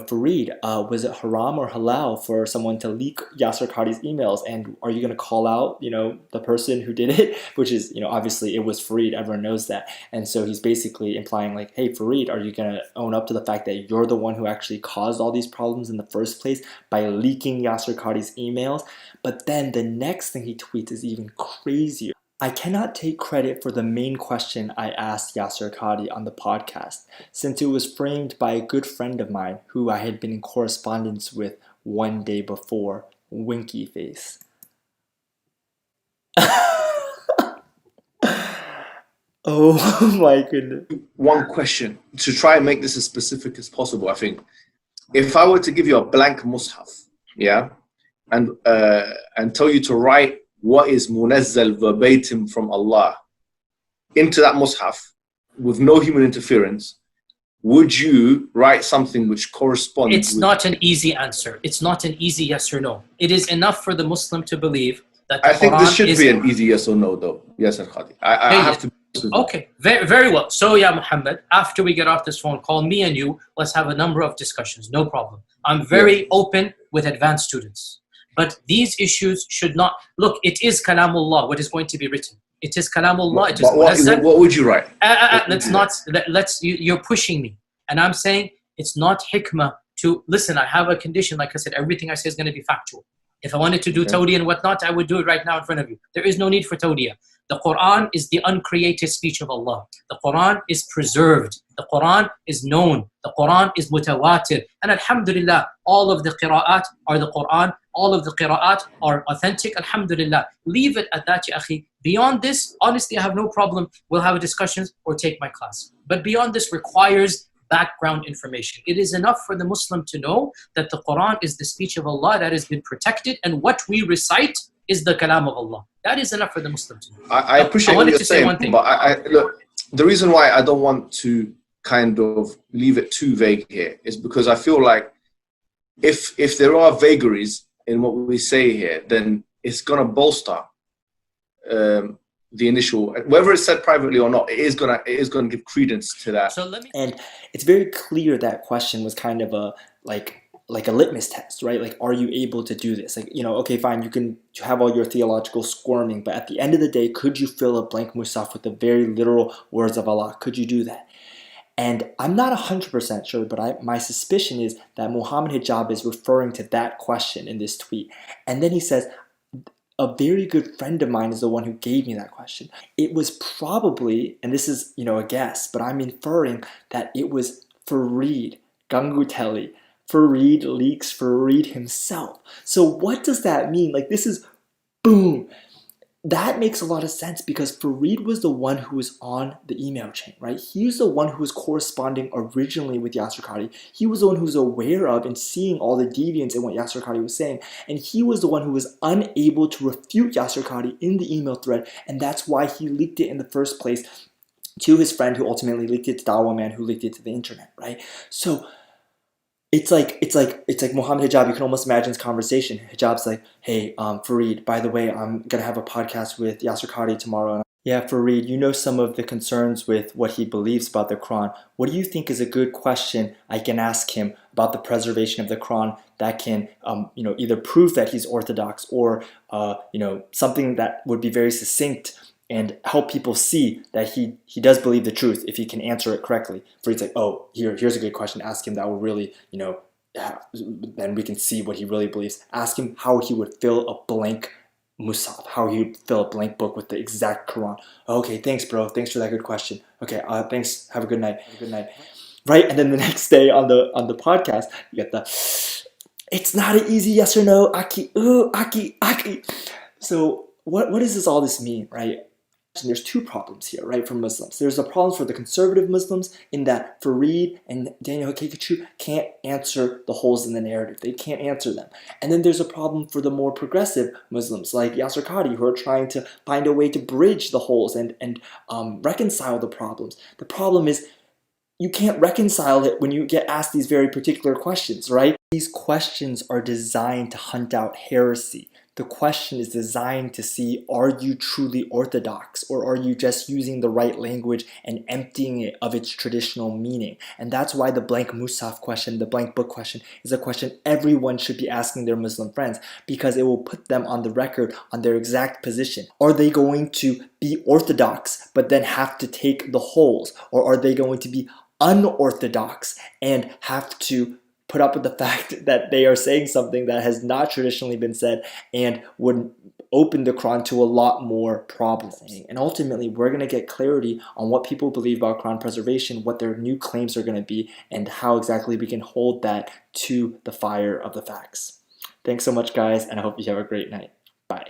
Farid, was it haram or halal for someone to leak Yasser Qadhi's emails? And are you going to call out, the person who did it? Which is, obviously it was Farid. Everyone knows that. And so he's basically implying like, hey, Farid, are you going to own up to the fact that you're the one who actually caused all these problems in the first place by leaking Yasser Qadhi's emails? But then the next thing he tweets is even crazier. I cannot take credit for the main question I asked Yasser Qadhi on the podcast, since it was framed by a good friend of mine who I had been in correspondence with one day before. Winky face. Oh my goodness. One question to try and make this as specific as possible. I think if I were to give you a blank mushaf, yeah, and tell you to write what is munazzal verbatim from Allah into that mushaf with no human interference, would you write something which corresponds? It's not an easy answer. It's not an easy yes or no. It is enough for the Muslim to believe that the I think Quran this should is be an easy yes or no, though. Yes, Al-Khadi. I have to. Okay, very, very well. So, yeah, Muhammad, after we get off this phone call, me and you, let's have a number of discussions. No problem. I'm very open with advanced students. But these issues should not... Look, it is Kalamullah, what is going to be written. It is Kalamullah. It is what would you write? You're pushing me. And I'm saying it's not hikmah to... Listen, I have a condition. Like I said, everything I say is going to be factual. If I wanted to do tawdiyah and whatnot, I would do it right now in front of you. There is no need for tawdiyah. The Quran is the uncreated speech of Allah. The Quran is preserved. The Quran is known. The Quran is mutawatir. And alhamdulillah, all of the qira'at are the Quran. All of the qira'at are authentic. Alhamdulillah. Leave it at that, ya akhi. Beyond this, honestly, I have no problem. We'll have discussions or take my class. But beyond this requires background information. It is enough for the Muslim to know that the Quran is the speech of Allah that has been protected, and what we recite is the kalam of Allah. That is enough for the Muslim to know. I appreciate what you're saying, but look, the reason why I don't want to kind of leave it too vague here is because I feel like if there are vagaries in what we say here, then it's going to bolster the initial, whether it's said privately or not, it is gonna give credence to that. And it's very clear that question was kind of a like a litmus test, right? Like, are you able to do this? Like, okay, fine, you can have all your theological squirming, but at the end of the day, could you fill a blank mushaf with the very literal words of Allah? Could you do that? And I'm not 100% sure, but my suspicion is that Muhammad Hijab is referring to that question in this tweet. And then he says, a very good friend of mine is the one who gave me that question. It was probably, and this is, a guess, but I'm inferring that it was Farid Gangutelli. Farid leaks Farid himself. So what does that mean? Like, this is, boom. That makes a lot of sense because Farid was the one who was on the email chain, right? He was the one who was corresponding originally with Yasser Qadhi. He was the one who was aware of and seeing all the deviance in what Yasser Qadhi was saying. And he was the one who was unable to refute Yasser Qadhi in the email thread. And that's why he leaked it in the first place to his friend who ultimately leaked it to Dawah Man, who leaked it to the internet, right? So it's like Muhammad Hijab. You can almost imagine this conversation. Hijab's like, hey, Farid, by the way, I'm going to have a podcast with Yasser Qadhi tomorrow. Yeah, Farid, you know some of the concerns with what he believes about the Quran. What do you think is a good question I can ask him about the preservation of the Quran that can, either prove that he's orthodox or, something that would be very succinct and help people see that he does believe the truth if he can answer it correctly. Farid's like, oh, here's a good question. Ask him that will really, then we can see what he really believes. Ask him how he would fill a blank Musaf, how he would fill a blank book with the exact Quran. Okay, thanks, bro. Thanks for that good question. Okay, thanks. Have a good night. Right, and then the next day on the podcast, you get the, it's not an easy yes or no, Aki, ooh, Aki. So what does all this mean, right? And there's two problems here, right, for Muslims. There's a problem for the conservative Muslims in that Farid and Daniel Haqiqatjou can't answer the holes in the narrative. They can't answer them. And then there's a problem for the more progressive Muslims like Yasser Qadhi, who are trying to find a way to bridge the holes and reconcile the problems. The problem is you can't reconcile it when you get asked these very particular questions, right? These questions are designed to hunt out heresy, The question is designed to see, are you truly orthodox, or are you just using the right language and emptying it of its traditional meaning? And that's why the blank Musaf question, the blank book question, is a question everyone should be asking their Muslim friends, because it will put them on the record on their exact position. Are they going to be orthodox but then have to take the holes, or are they going to be unorthodox and have to put up with the fact that they are saying something that has not traditionally been said and would open the Quran to a lot more problems? And ultimately, we're going to get clarity on what people believe about Quran preservation, what their new claims are going to be, and how exactly we can hold that to the fire of the facts. Thanks so much, guys, and I hope you have a great night. Bye.